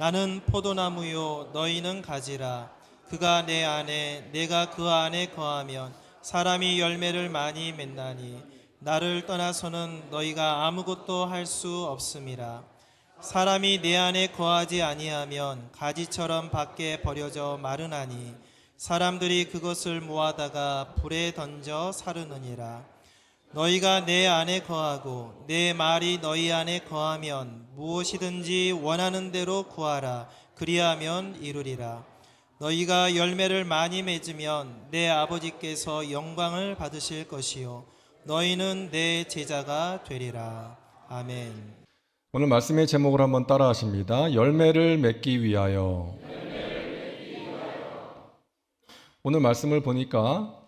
나는 포도나무요 너희는 가지라. 그가 내 안에 내가 그 안에 거하면 사람이 열매를 많이 맺나니 나를 떠나서는 너희가 아무것도 할 수 없음이라. 사람이 내 안에 거하지 아니하면 가지처럼 밖에 버려져 마르나니 사람들이 그것을 모아다가 불에 던져 사르느니라. 너희가 내 안에 거하고 내 말이 너희 안에 거하면 무엇이든지 원하는 대로 구하라. 그리하면 이루리라. 너희가 열매를 많이 맺으면 내 아버지께서 영광을 받으실 것이요 너희는 내 제자가 되리라. 아멘. 오늘 말씀의 제목을 한번 따라 하십니다. 열매를 맺기 위하여. 오늘 말씀을 보니까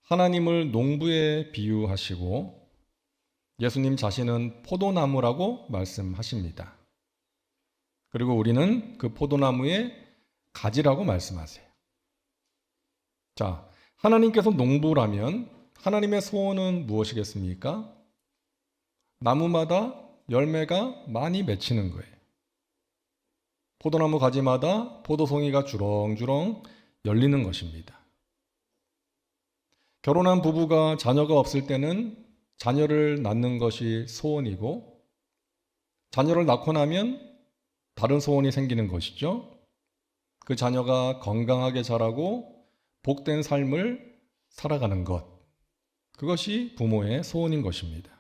하나님을 농부에 비유하시고 예수님 자신은 포도나무라고 말씀하십니다. 그리고 우리는 그 포도나무의 가지라고 말씀하세요. 자, 하나님께서 농부라면 하나님의 소원은 무엇이겠습니까? 나무마다 열매가 많이 맺히는 거예요. 포도나무 가지마다 포도송이가 주렁주렁 열리는 것입니다. 결혼한 부부가 자녀가 없을 때는 자녀를 낳는 것이 소원이고, 자녀를 낳고 나면 다른 소원이 생기는 것이죠. 그 자녀가 건강하게 자라고 복된 삶을 살아가는 것, 그것이 부모의 소원인 것입니다.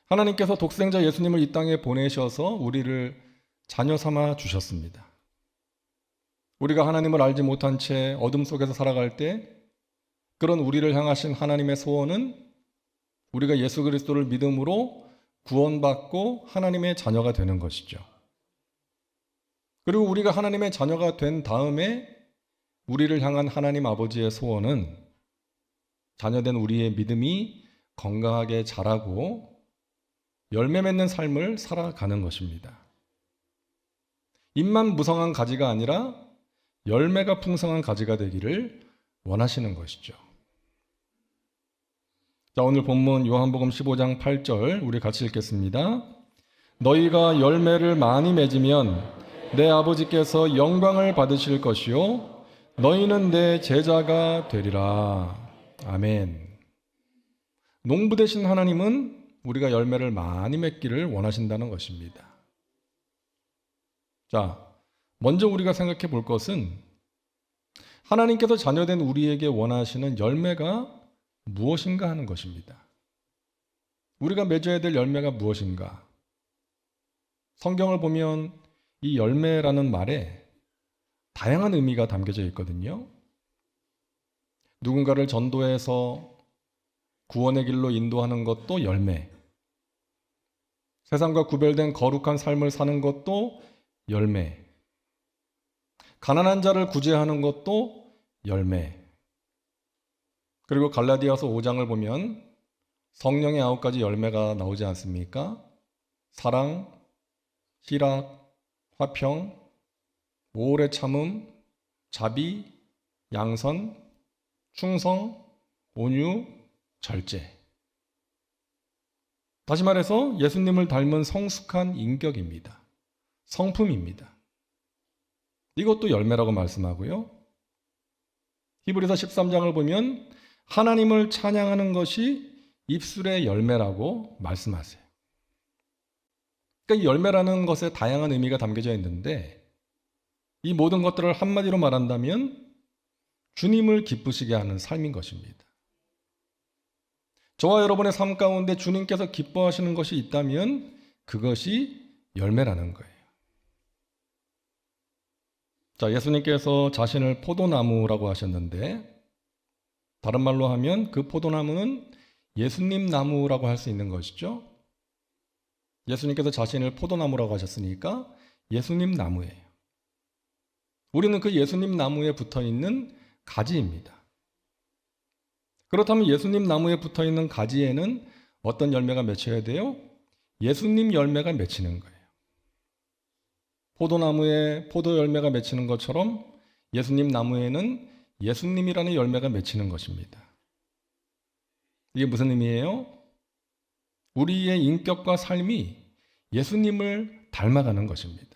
하나님께서 독생자 예수님을 이 땅에 보내셔서 우리를 자녀 삼아 주셨습니다. 우리가 하나님을 알지 못한 채 어둠 속에서 살아갈 때 그런 우리를 향하신 하나님의 소원은 우리가 예수 그리스도를 믿음으로 구원받고 하나님의 자녀가 되는 것이죠. 그리고 우리가 하나님의 자녀가 된 다음에 우리를 향한 하나님 아버지의 소원은 자녀된 우리의 믿음이 건강하게 자라고 열매 맺는 삶을 살아가는 것입니다. 잎만 무성한 가지가 아니라 열매가 풍성한 가지가 되기를 원하시는 것이죠. 자, 오늘 본문 요한복음 15장 8절 우리 같이 읽겠습니다. 너희가 열매를 많이 맺으면 내 아버지께서 영광을 받으실 것이요 너희는 내 제자가 되리라. 아멘. 농부 되신 하나님은 우리가 열매를 많이 맺기를 원하신다는 것입니다. 자, 먼저 우리가 생각해 볼 것은 하나님께서 자녀된 우리에게 원하시는 열매가 무엇인가 하는 것입니다. 우리가 맺어야 될 열매가 무엇인가? 성경을 보면 이 열매라는 말에 다양한 의미가 담겨져 있거든요. 누군가를 전도해서 구원의 길로 인도하는 것도 열매. 세상과 구별된 거룩한 삶을 사는 것도 열매. 가난한 자를 구제하는 것도 열매. 그리고 갈라디아서 5장을 보면 성령의 9가지 열매가 나오지 않습니까? 사랑, 희락, 화평, 오래 참음, 자비, 양선, 충성, 온유, 절제. 다시 말해서 예수님을 닮은 성숙한 인격입니다. 성품입니다. 이것도 열매라고 말씀하고요. 히브리서 13장을 보면 하나님을 찬양하는 것이 입술의 열매라고 말씀하세요. 그러니까 이 열매라는 것에 다양한 의미가 담겨져 있는데 이 모든 것들을 한마디로 말한다면 주님을 기쁘시게 하는 삶인 것입니다. 저와 여러분의 삶 가운데 주님께서 기뻐하시는 것이 있다면 그것이 열매라는 거예요. 자, 예수님께서 자신을 포도나무라고 하셨는데 다른 말로 하면 그 포도나무는 예수님 나무라고 할 수 있는 것이죠. 예수님께서 자신을 포도나무라고 하셨으니까 예수님 나무예요. 우리는 그 예수님 나무에 붙어 있는 가지입니다. 그렇다면 예수님 나무에 붙어 있는 가지에는 어떤 열매가 맺혀야 돼요? 예수님 열매가 맺히는 거예요. 포도나무에 포도 열매가 맺히는 것처럼 예수님 나무에는 예수님이라는 열매가 맺히는 것입니다. 이게 무슨 의미예요? 우리의 인격과 삶이 예수님을 닮아가는 것입니다.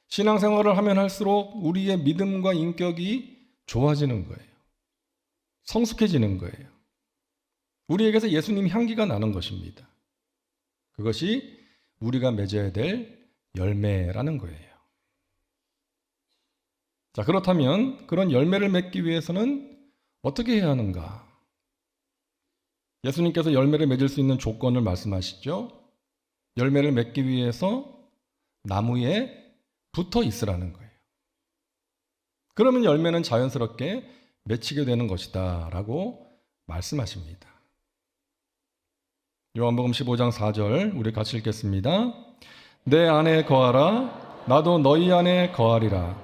신앙생활을 하면 할수록 우리의 믿음과 인격이 좋아지는 거예요. 성숙해지는 거예요. 우리에게서 예수님 향기가 나는 것입니다. 그것이 우리가 맺어야 될 열매라는 거예요. 자, 그렇다면 그런 열매를 맺기 위해서는 어떻게 해야 하는가? 예수님께서 열매를 맺을 수 있는 조건을 말씀하시죠. 열매를 맺기 위해서 나무에 붙어 있으라는 거예요. 그러면 열매는 자연스럽게 맺히게 되는 것이다 라고 말씀하십니다. 요한복음 15장 4절 우리 같이 읽겠습니다. 내 안에 거하라 나도 너희 안에 거하리라.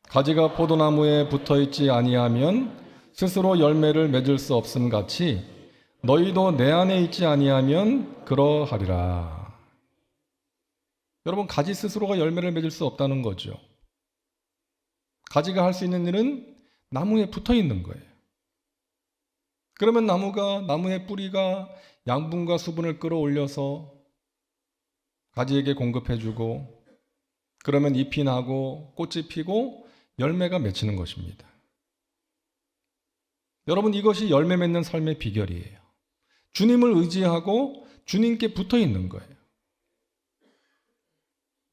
가지가 포도나무에 붙어있지 아니하면 스스로 열매를 맺을 수 없음 같이 너희도 내 안에 있지 아니하면 그러하리라. 여러분, 가지 스스로가 열매를 맺을 수 없다는 거죠. 가지가 할 수 있는 일은 나무에 붙어 있는 거예요. 그러면 나무의 뿌리가 양분과 수분을 끌어올려서 가지에게 공급해주고, 그러면 잎이 나고 꽃이 피고 열매가 맺히는 것입니다. 여러분, 이것이 열매 맺는 삶의 비결이에요. 주님을 의지하고 주님께 붙어 있는 거예요.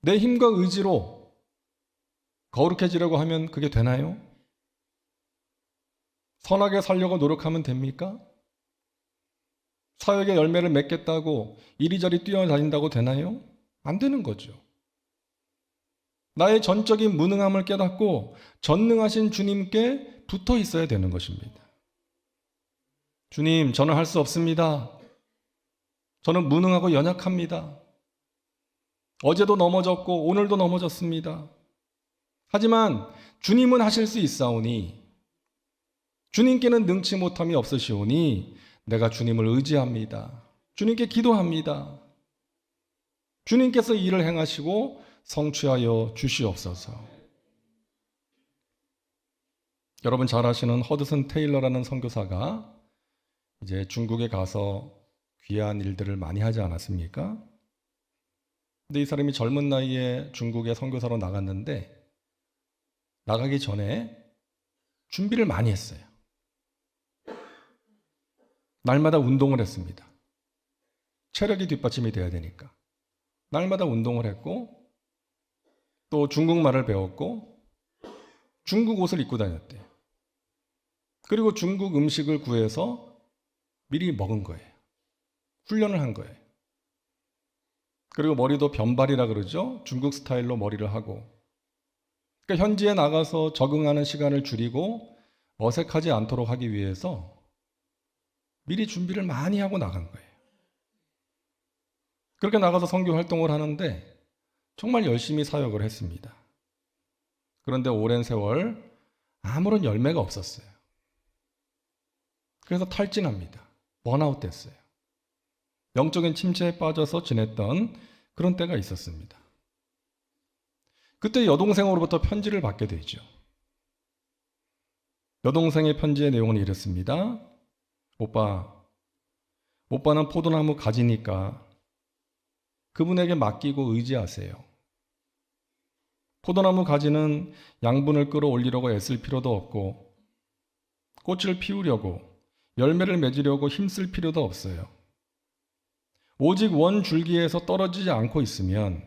내 힘과 의지로 거룩해지려고 하면 그게 되나요? 선하게 살려고 노력하면 됩니까? 사역의 열매를 맺겠다고 이리저리 뛰어다닌다고 되나요? 안 되는 거죠. 나의 전적인 무능함을 깨닫고 전능하신 주님께 붙어 있어야 되는 것입니다. 주님, 저는 할 수 없습니다. 저는 무능하고 연약합니다. 어제도 넘어졌고 오늘도 넘어졌습니다. 하지만 주님은 하실 수 있사오니, 주님께는 능치 못함이 없으시오니 내가 주님을 의지합니다. 주님께 기도합니다. 주님께서 일을 행하시고 성취하여 주시옵소서. 여러분 잘 아시는 허드슨 테일러라는 선교사가 이제 중국에 가서 귀한 일들을 많이 하지 않았습니까? 근데 이 사람이 젊은 나이에 중국에 선교사로 나갔는데 나가기 전에 준비를 많이 했어요. 날마다 운동을 했습니다. 체력이 뒷받침이 돼야 되니까. 날마다 운동을 했고 또 중국말을 배웠고 중국 옷을 입고 다녔대요. 그리고 중국 음식을 구해서 미리 먹은 거예요. 훈련을 한 거예요. 그리고 머리도 변발이라 그러죠. 중국 스타일로 머리를 하고. 그러니까 현지에 나가서 적응하는 시간을 줄이고 어색하지 않도록 하기 위해서 미리 준비를 많이 하고 나간 거예요. 그렇게 나가서 선교 활동을 하는데 정말 열심히 사역을 했습니다. 그런데 오랜 세월 아무런 열매가 없었어요. 그래서 탈진합니다. 번아웃 됐어요. 영적인 침체에 빠져서 지냈던 그런 때가 있었습니다. 그때 여동생으로부터 편지를 받게 되죠. 여동생의 편지의 내용은 이렇습니다. 오빠는 포도나무 가지니까 그분에게 맡기고 의지하세요. 포도나무 가지는 양분을 끌어올리려고 애쓸 필요도 없고 꽃을 피우려고 열매를 맺으려고 힘쓸 필요도 없어요. 오직 원 줄기에서 떨어지지 않고 있으면,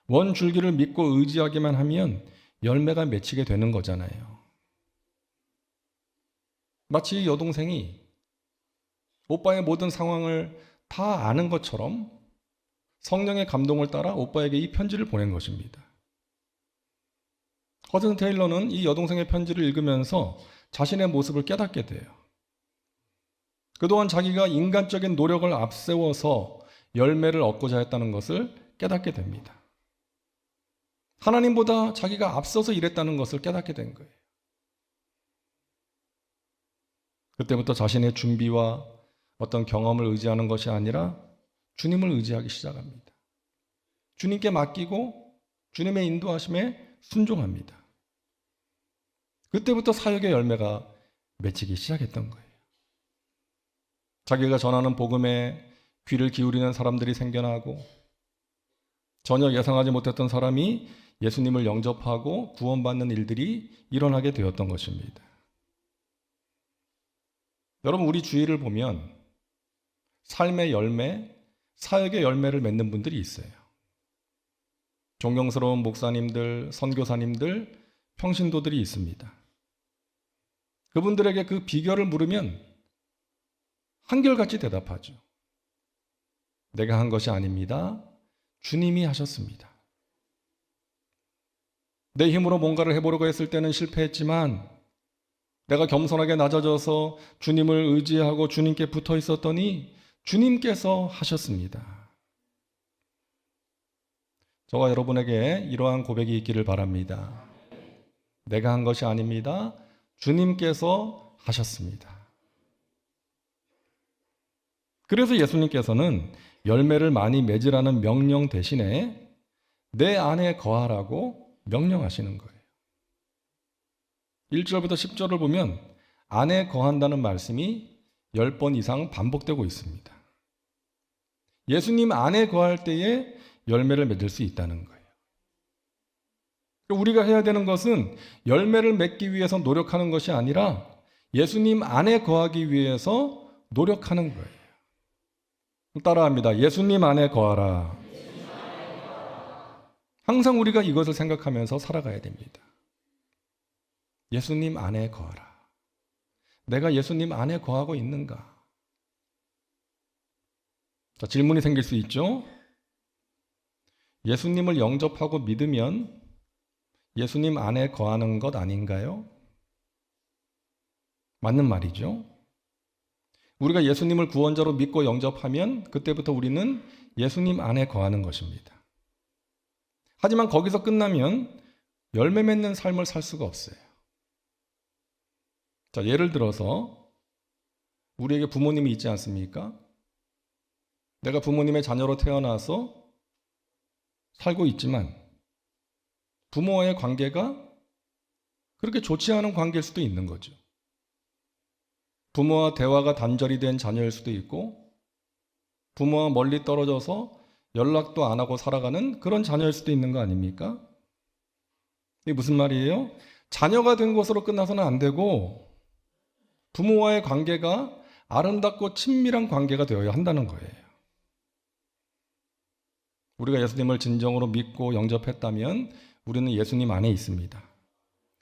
원 줄기를 믿고 의지하기만 하면 열매가 맺히게 되는 거잖아요. 마치 이 여동생이 오빠의 모든 상황을 다 아는 것처럼 성령의 감동을 따라 오빠에게 이 편지를 보낸 것입니다. 허든 테일러는 이 여동생의 편지를 읽으면서 자신의 모습을 깨닫게 돼요. 그동안 자기가 인간적인 노력을 앞세워서 열매를 얻고자 했다는 것을 깨닫게 됩니다. 하나님보다 자기가 앞서서 일했다는 것을 깨닫게 된 거예요. 그때부터 자신의 준비와 어떤 경험을 의지하는 것이 아니라 주님을 의지하기 시작합니다. 주님께 맡기고 주님의 인도하심에 순종합니다. 그때부터 사역의 열매가 맺히기 시작했던 거예요. 자기가 전하는 복음에 귀를 기울이는 사람들이 생겨나고 전혀 예상하지 못했던 사람이 예수님을 영접하고 구원받는 일들이 일어나게 되었던 것입니다. 여러분, 우리 주위를 보면 삶의 열매, 사역의 열매를 맺는 분들이 있어요. 존경스러운 목사님들, 선교사님들, 평신도들이 있습니다. 그분들에게 그 비결을 물으면 한결같이 대답하죠. 내가 한 것이 아닙니다. 주님이 하셨습니다. 내 힘으로 뭔가를 해보려고 했을 때는 실패했지만 내가 겸손하게 낮아져서 주님을 의지하고 주님께 붙어 있었더니 주님께서 하셨습니다. 저와 여러분에게 이러한 고백이 있기를 바랍니다. 내가 한 것이 아닙니다. 주님께서 하셨습니다. 그래서 예수님께서는 열매를 많이 맺으라는 명령 대신에 내 안에 거하라고 명령하시는 거예요. 1절부터 10절을 보면 안에 거한다는 말씀이 10번 이상 반복되고 있습니다. 예수님 안에 거할 때에 열매를 맺을 수 있다는 거예요. 우리가 해야 되는 것은 열매를 맺기 위해서 노력하는 것이 아니라 예수님 안에 거하기 위해서 노력하는 거예요. 따라합니다. 예수님 안에 거하라. 항상 우리가 이것을 생각하면서 살아가야 됩니다. 예수님 안에 거하라. 내가 예수님 안에 거하고 있는가? 자, 질문이 생길 수 있죠? 예수님을 영접하고 믿으면 예수님 안에 거하는 것 아닌가요? 맞는 말이죠. 우리가 예수님을 구원자로 믿고 영접하면 그때부터 우리는 예수님 안에 거하는 것입니다. 하지만 거기서 끝나면 열매 맺는 삶을 살 수가 없어요. 자, 예를 들어서 우리에게 부모님이 있지 않습니까? 내가 부모님의 자녀로 태어나서 살고 있지만 부모와의 관계가 그렇게 좋지 않은 관계일 수도 있는 거죠. 부모와 대화가 단절이 된 자녀일 수도 있고 부모와 멀리 떨어져서 연락도 안 하고 살아가는 그런 자녀일 수도 있는 거 아닙니까? 이게 무슨 말이에요? 자녀가 된 것으로 끝나서는 안 되고 부모와의 관계가 아름답고 친밀한 관계가 되어야 한다는 거예요. 우리가 예수님을 진정으로 믿고 영접했다면 우리는 예수님 안에 있습니다.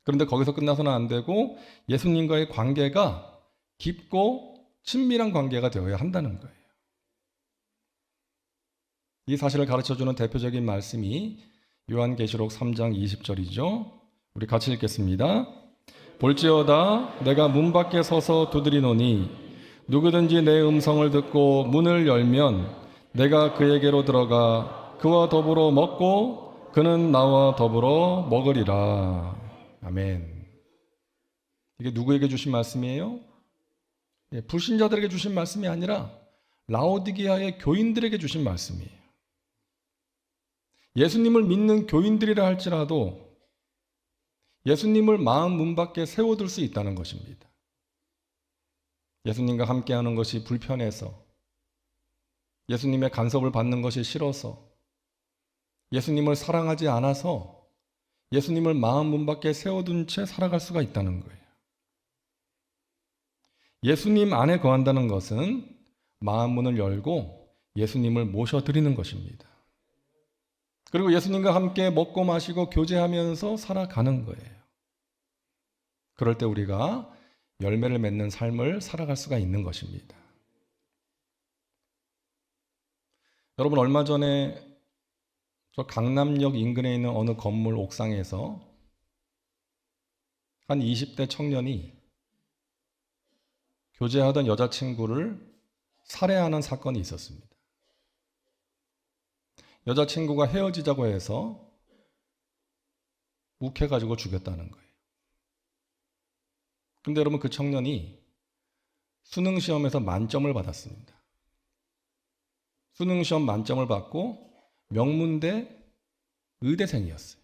그런데 거기서 끝나서는 안 되고 예수님과의 관계가 깊고 친밀한 관계가 되어야 한다는 거예요. 이 사실을 가르쳐주는 대표적인 말씀이 요한계시록 3장 20절이죠. 우리 같이 읽겠습니다. 볼지어다 내가 문 밖에 서서 두드리노니 누구든지 내 음성을 듣고 문을 열면 내가 그에게로 들어가 그와 더불어 먹고 그는 나와 더불어 먹으리라. 아멘. 이게 누구에게 주신 말씀이에요? 불신자들에게 주신 말씀이 아니라 라오디게아의 교인들에게 주신 말씀이에요. 예수님을 믿는 교인들이라 할지라도 예수님을 마음 문 밖에 세워둘 수 있다는 것입니다. 예수님과 함께하는 것이 불편해서, 예수님의 간섭을 받는 것이 싫어서, 예수님을 사랑하지 않아서 예수님을 마음 문 밖에 세워둔 채 살아갈 수가 있다는 거예요. 예수님 안에 거한다는 것은 마음 문을 열고 예수님을 모셔드리는 것입니다. 그리고 예수님과 함께 먹고 마시고 교제하면서 살아가는 거예요. 그럴 때 우리가 열매를 맺는 삶을 살아갈 수가 있는 것입니다. 여러분, 얼마 전에 저 강남역 인근에 있는 어느 건물 옥상에서 한 20대 청년이 교제하던 여자친구를 살해하는 사건이 있었습니다. 여자친구가 헤어지자고 해서 욱해가지고 죽였다는 거예요. 근데 여러분, 그 청년이 수능시험에서 만점을 받았습니다. 수능시험 만점을 받고 명문대 의대생이었어요.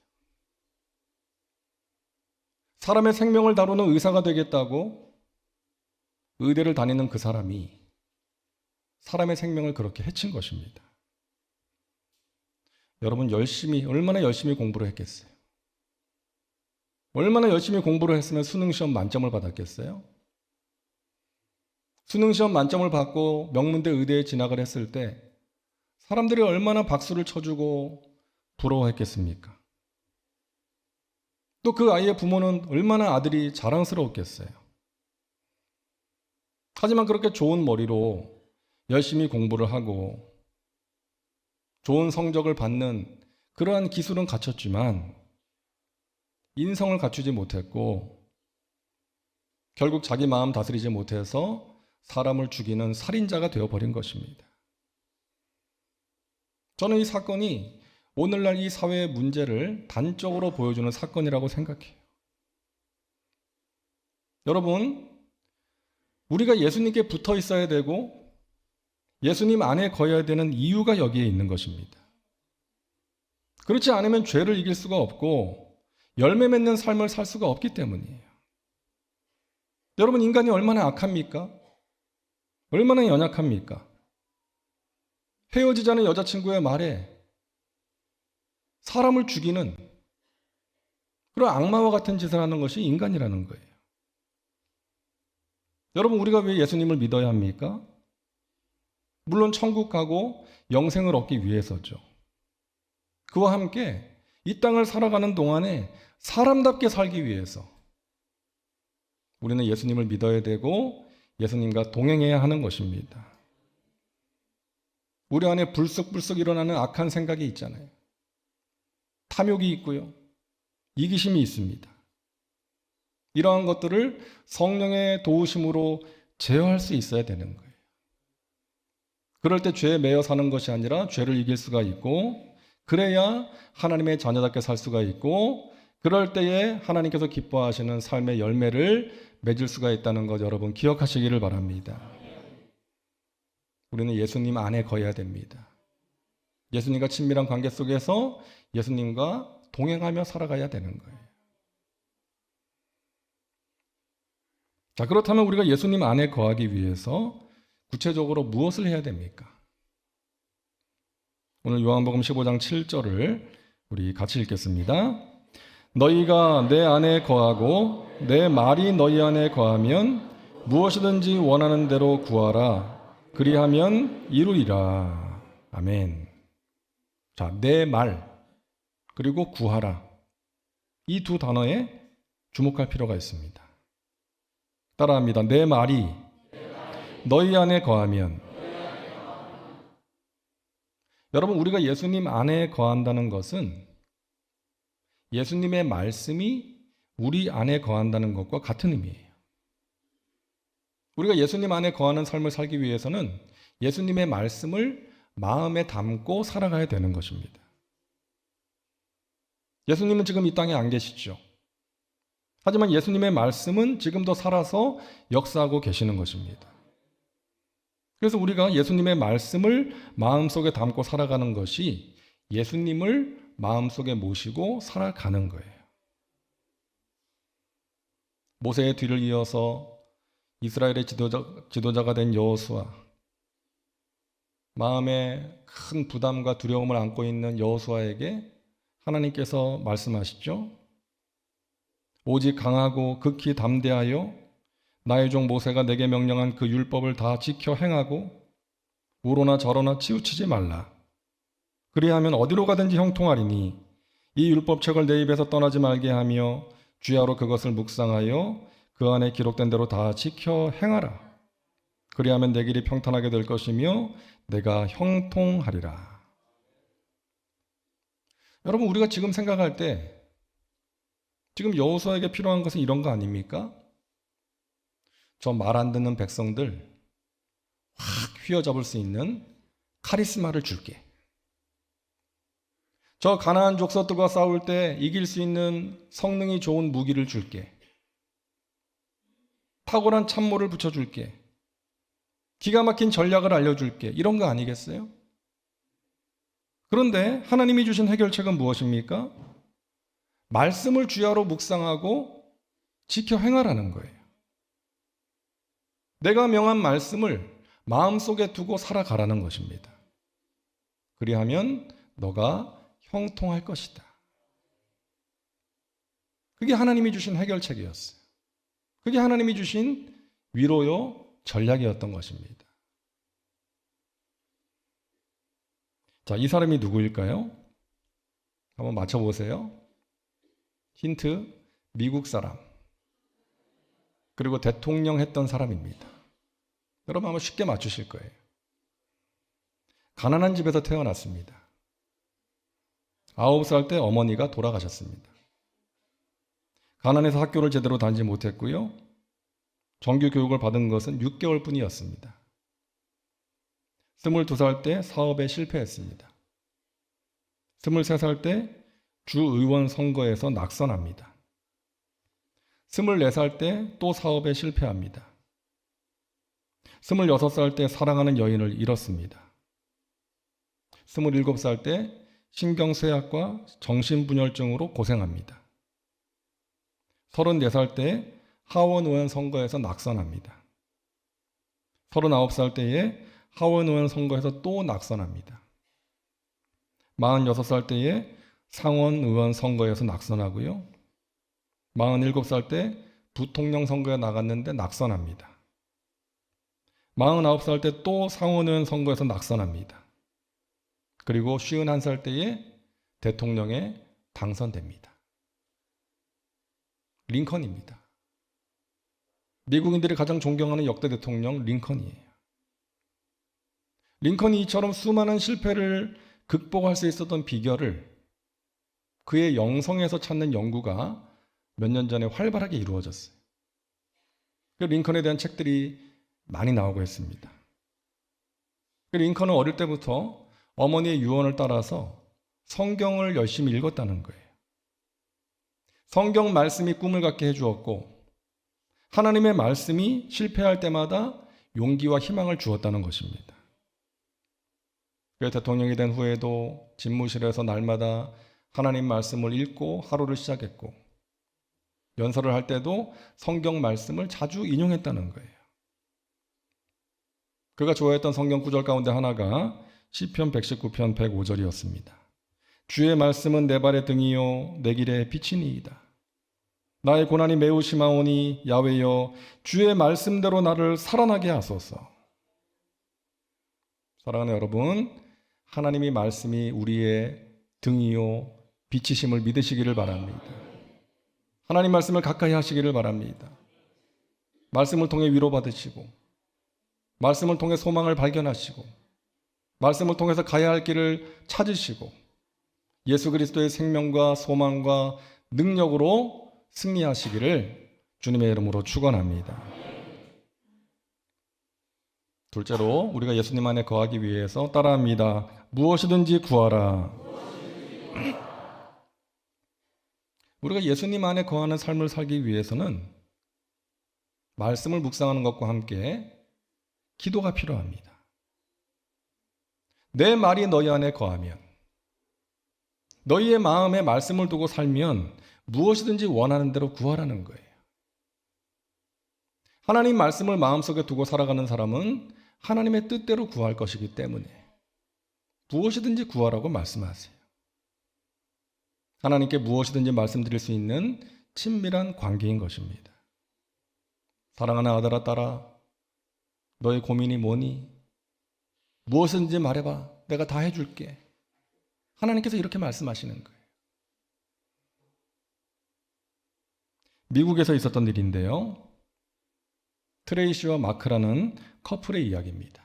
사람의 생명을 다루는 의사가 되겠다고 의대를 다니는 그 사람이 사람의 생명을 그렇게 해친 것입니다. 여러분 얼마나 열심히 공부를 했겠어요? 얼마나 열심히 공부를 했으면 수능시험 만점을 받았겠어요? 수능시험 만점을 받고 명문대 의대에 진학을 했을 때 사람들이 얼마나 박수를 쳐주고 부러워했겠습니까? 또 그 아이의 부모는 얼마나 아들이 자랑스러웠겠어요? 하지만 그렇게 좋은 머리로 열심히 공부를 하고 좋은 성적을 받는 그러한 기술은 갖췄지만 인성을 갖추지 못했고 결국 자기 마음 다스리지 못해서 사람을 죽이는 살인자가 되어버린 것입니다. 저는 이 사건이 오늘날 이 사회의 문제를 단적으로 보여주는 사건이라고 생각해요. 여러분, 우리가 예수님께 붙어 있어야 되고 예수님 안에 거해야 되는 이유가 여기에 있는 것입니다. 그렇지 않으면 죄를 이길 수가 없고 열매 맺는 삶을 살 수가 없기 때문이에요. 여러분, 인간이 얼마나 악합니까? 얼마나 연약합니까? 헤어지자는 여자친구의 말에 사람을 죽이는 그런 악마와 같은 짓을 하는 것이 인간이라는 거예요. 여러분, 우리가 왜 예수님을 믿어야 합니까? 물론 천국 가고 영생을 얻기 위해서죠. 그와 함께 이 땅을 살아가는 동안에 사람답게 살기 위해서 우리는 예수님을 믿어야 되고 예수님과 동행해야 하는 것입니다. 우리 안에 불쑥불쑥 일어나는 악한 생각이 있잖아요. 탐욕이 있고요. 이기심이 있습니다. 이러한 것들을 성령의 도우심으로 제어할 수 있어야 되는 거예요. 그럴 때 죄에 매여 사는 것이 아니라 죄를 이길 수가 있고 그래야 하나님의 자녀답게 살 수가 있고 그럴 때에 하나님께서 기뻐하시는 삶의 열매를 맺을 수가 있다는 것 여러분 기억하시기를 바랍니다. 우리는 예수님 안에 거해야 됩니다. 예수님과 친밀한 관계 속에서 예수님과 동행하며 살아가야 되는 거예요. 자, 그렇다면 우리가 예수님 안에 거하기 위해서 구체적으로 무엇을 해야 됩니까? 오늘 요한복음 15장 7절을 우리 같이 읽겠습니다. 너희가 내 안에 거하고 내 말이 너희 안에 거하면 무엇이든지 원하는 대로 구하라. 그리하면 이루리라. 아멘. 자, 내 말 그리고 구하라. 이 두 단어에 주목할 필요가 있습니다. 따라합니다. 내 말이 너희 안에 거하면. 여러분, 우리가 예수님 안에 거한다는 것은 예수님의 말씀이 우리 안에 거한다는 것과 같은 의미예요. 우리가 예수님 안에 거하는 삶을 살기 위해서는 예수님의 말씀을 마음에 담고 살아가야 되는 것입니다. 예수님은 지금 이 땅에 안 계시죠. 하지만 예수님의 말씀은 지금도 살아서 역사하고 계시는 것입니다. 그래서 우리가 예수님의 말씀을 마음속에 담고 살아가는 것이 예수님을 마음속에 모시고 살아가는 거예요. 모세의 뒤를 이어서 이스라엘의 지도자가 된 여호수아, 마음에 큰 부담과 두려움을 안고 있는 여호수아에게 하나님께서 말씀하시죠. 오직 강하고 극히 담대하여 나의 종 모세가 내게 명령한 그 율법을 다 지켜 행하고 우로나 저로나 치우치지 말라. 그리하면 어디로 가든지 형통하리니 이 율법책을 내 입에서 떠나지 말게 하며 주야로 그것을 묵상하여 그 안에 기록된 대로 다 지켜 행하라. 그리하면 내 길이 평탄하게 될 것이며 내가 형통하리라. 여러분, 우리가 지금 생각할 때 지금 여호수아에게 필요한 것은 이런 거 아닙니까? 저 말 안 듣는 백성들 확 휘어잡을 수 있는 카리스마를 줄게. 저 가나안 족속들과 싸울 때 이길 수 있는 성능이 좋은 무기를 줄게. 탁월한 참모를 붙여줄게. 기가 막힌 전략을 알려줄게. 이런 거 아니겠어요? 그런데 하나님이 주신 해결책은 무엇입니까? 말씀을 주야로 묵상하고 지켜 행하라는 거예요. 내가 명한 말씀을 마음속에 두고 살아가라는 것입니다. 그리하면 너가 형통할 것이다. 그게 하나님이 주신 해결책이었어요. 그게 하나님이 주신 위로요 전략이었던 것입니다. 자, 이 사람이 누구일까요? 한번 맞춰보세요. 힌트, 미국 사람. 그리고 대통령 했던 사람입니다. 여러분 아마 쉽게 맞추실 거예요. 가난한 집에서 태어났습니다. 9살 때 어머니가 돌아가셨습니다. 가난해서 학교를 제대로 다니지 못했고요. 정규 교육을 받은 것은 6개월 뿐이었습니다. 22살 때 사업에 실패했습니다. 23살 때 주의원 선거에서 낙선합니다. 24살 때 또 사업에 실패합니다. 26살 때 사랑하는 여인을 잃었습니다. 27살 때 신경쇠약과 정신분열증으로 고생합니다. 34살 때 하원 의원 선거에서 낙선합니다. 39살 때에 하원 의원 선거에서 또 낙선합니다. 46살 때에 상원 의원 선거에서 낙선하고요. 47살 때 부통령 선거에 나갔는데 낙선합니다. 49살 때 또 상원 의원 선거에서 낙선합니다. 그리고 51살 때에 대통령에 당선됩니다. 링컨입니다. 미국인들이 가장 존경하는 역대 대통령 링컨이에요. 링컨이 이처럼 수많은 실패를 극복할 수 있었던 비결을 그의 영성에서 찾는 연구가 몇 년 전에 활발하게 이루어졌어요. 그 링컨에 대한 책들이 많이 나오고 있습니다. 그 링컨은 어릴 때부터 어머니의 유언을 따라서 성경을 열심히 읽었다는 거예요. 성경 말씀이 꿈을 갖게 해주었고 하나님의 말씀이 실패할 때마다 용기와 희망을 주었다는 것입니다. 그래서 대통령이 된 후에도 집무실에서 날마다 하나님 말씀을 읽고 하루를 시작했고 연설을 할 때도 성경 말씀을 자주 인용했다는 거예요. 그가 좋아했던 성경 구절 가운데 하나가 시편 119편 105절이었습니다. 주의 말씀은 내 발의 등이요 내 길의 빛이니이다. 나의 고난이 매우 심하오니 야훼여 주의 말씀대로 나를 살아나게 하소서. 사랑하는 여러분, 하나님의 말씀이 우리의 등이요 빛이심을 믿으시기를 바랍니다. 하나님 말씀을 가까이 하시기를 바랍니다. 말씀을 통해 위로받으시고 말씀을 통해 소망을 발견하시고 말씀을 통해서 가야 할 길을 찾으시고 예수 그리스도의 생명과 소망과 능력으로 승리하시기를 주님의 이름으로 축원합니다. 둘째로 우리가 예수님 안에 거하기 위해서 따라합니다. 무엇이든지 구하라. 우리가 예수님 안에 거하는 삶을 살기 위해서는 말씀을 묵상하는 것과 함께 기도가 필요합니다. 내 말이 너희 안에 거하면 너희의 마음에 말씀을 두고 살면 무엇이든지 원하는 대로 구하라는 거예요. 하나님 말씀을 마음속에 두고 살아가는 사람은 하나님의 뜻대로 구할 것이기 때문에 무엇이든지 구하라고 말씀하세요. 하나님께 무엇이든지 말씀드릴 수 있는 친밀한 관계인 것입니다. 사랑하는 아들아 딸아, 너의 고민이 뭐니? 무엇이든지 말해봐. 내가 다 해줄게. 하나님께서 이렇게 말씀하시는 거예요. 미국에서 있었던 일인데요. 트레이시와 마크라는 커플의 이야기입니다.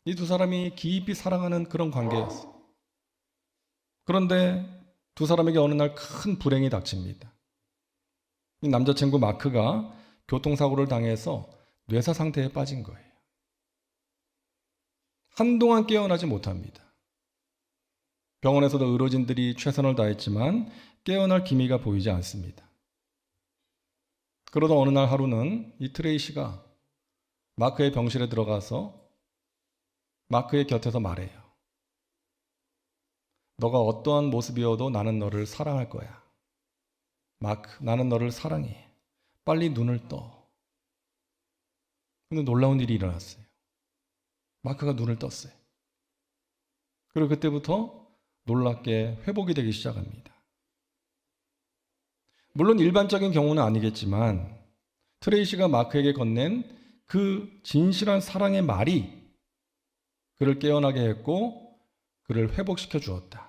이 두 사람이 깊이 사랑하는 그런 관계였어요. 그런데 두 사람에게 어느 날 큰 불행이 닥칩니다. 이 남자친구 마크가 교통사고를 당해서 뇌사 상태에 빠진 거예요. 한동안 깨어나지 못합니다. 병원에서도 의료진들이 최선을 다했지만 깨어날 기미가 보이지 않습니다. 그러다 어느 날 하루는 이 트레이시가 마크의 병실에 들어가서 마크의 곁에서 말해요. 너가 어떠한 모습이어도 나는 너를 사랑할 거야. 마크, 나는 너를 사랑해. 빨리 눈을 떠. 근데 놀라운 일이 일어났어요. 마크가 눈을 떴어요. 그리고 그때부터 놀랍게 회복이 되기 시작합니다. 물론 일반적인 경우는 아니겠지만 트레이시가 마크에게 건넨 그 진실한 사랑의 말이 그를 깨어나게 했고 그를 회복시켜 주었다.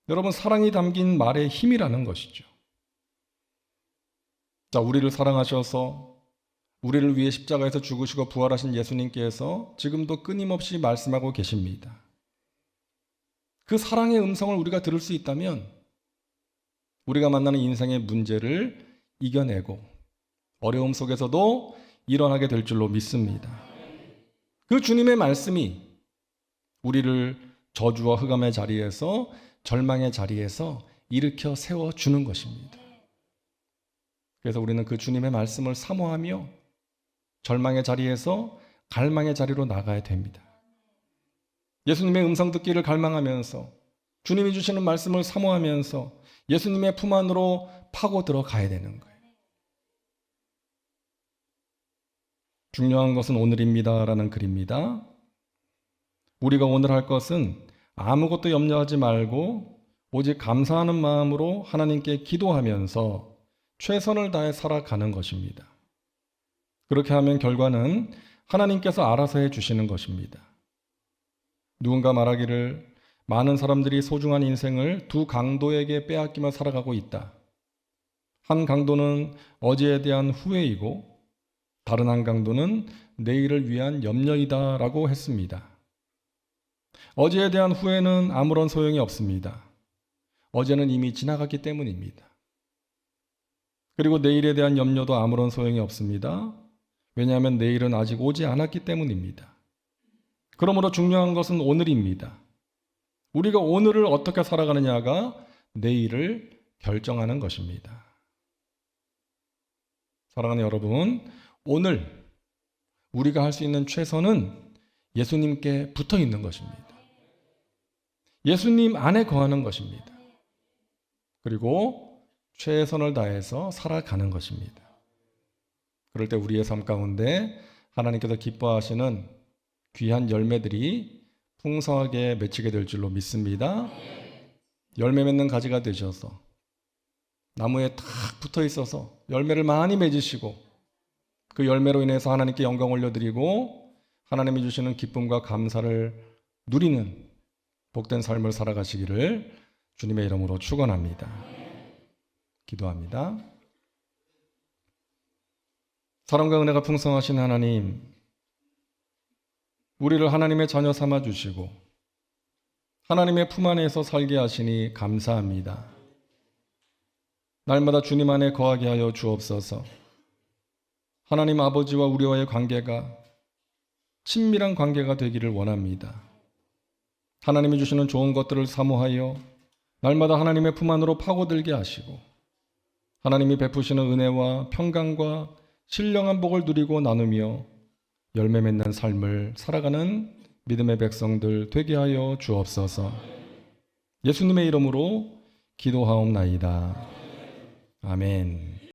여러분, 사랑이 담긴 말의 힘이라는 것이죠. 자, 우리를 사랑하셔서 우리를 위해 십자가에서 죽으시고 부활하신 예수님께서 지금도 끊임없이 말씀하고 계십니다. 그 사랑의 음성을 우리가 들을 수 있다면 우리가 만나는 인생의 문제를 이겨내고 어려움 속에서도 일어나게 될 줄로 믿습니다. 그 주님의 말씀이 우리를 저주와 흑암의 자리에서, 절망의 자리에서 일으켜 세워주는 것입니다. 그래서 우리는 그 주님의 말씀을 사모하며 절망의 자리에서 갈망의 자리로 나가야 됩니다. 예수님의 음성 듣기를 갈망하면서 주님이 주시는 말씀을 사모하면서 예수님의 품 안으로 파고 들어가야 되는 거예요. 중요한 것은 오늘입니다라는 글입니다. 우리가 오늘 할 것은 아무것도 염려하지 말고 오직 감사하는 마음으로 하나님께 기도하면서 최선을 다해 살아가는 것입니다. 그렇게 하면 결과는 하나님께서 알아서 해주시는 것입니다. 누군가 말하기를 많은 사람들이 소중한 인생을 두 강도에게 빼앗기며 살아가고 있다. 한 강도는 어제에 대한 후회이고 다른 한 강도는 내일을 위한 염려이다 라고 했습니다. 어제에 대한 후회는 아무런 소용이 없습니다. 어제는 이미 지나갔기 때문입니다. 그리고 내일에 대한 염려도 아무런 소용이 없습니다. 왜냐하면 내일은 아직 오지 않았기 때문입니다. 그러므로 중요한 것은 오늘입니다. 우리가 오늘을 어떻게 살아가느냐가 내일을 결정하는 것입니다. 사랑하는 여러분, 오늘 우리가 할 수 있는 최선은 예수님께 붙어 있는 것입니다. 예수님 안에 거하는 것입니다. 그리고 최선을 다해서 살아가는 것입니다. 그럴 때 우리의 삶 가운데 하나님께서 기뻐하시는 귀한 열매들이 풍성하게 맺히게 될 줄로 믿습니다. 열매 맺는 가지가 되셔서 나무에 탁 붙어 있어서 열매를 많이 맺으시고 그 열매로 인해서 하나님께 영광 올려드리고 하나님이 주시는 기쁨과 감사를 누리는 복된 삶을 살아가시기를 주님의 이름으로 축원합니다. 기도합니다. 사랑과 은혜가 풍성하신 하나님, 우리를 하나님의 자녀 삼아 주시고 하나님의 품 안에서 살게 하시니 감사합니다. 날마다 주님 안에 거하게 하여 주옵소서. 하나님 아버지와 우리와의 관계가 친밀한 관계가 되기를 원합니다. 하나님이 주시는 좋은 것들을 사모하여 날마다 하나님의 품 안으로 파고들게 하시고 하나님이 베푸시는 은혜와 평강과 신령한 복을 누리고 나누며 열매 맺는 삶을 살아가는 믿음의 백성들 되게 하여 주옵소서. 예수님의 이름으로 기도하옵나이다. 아멘.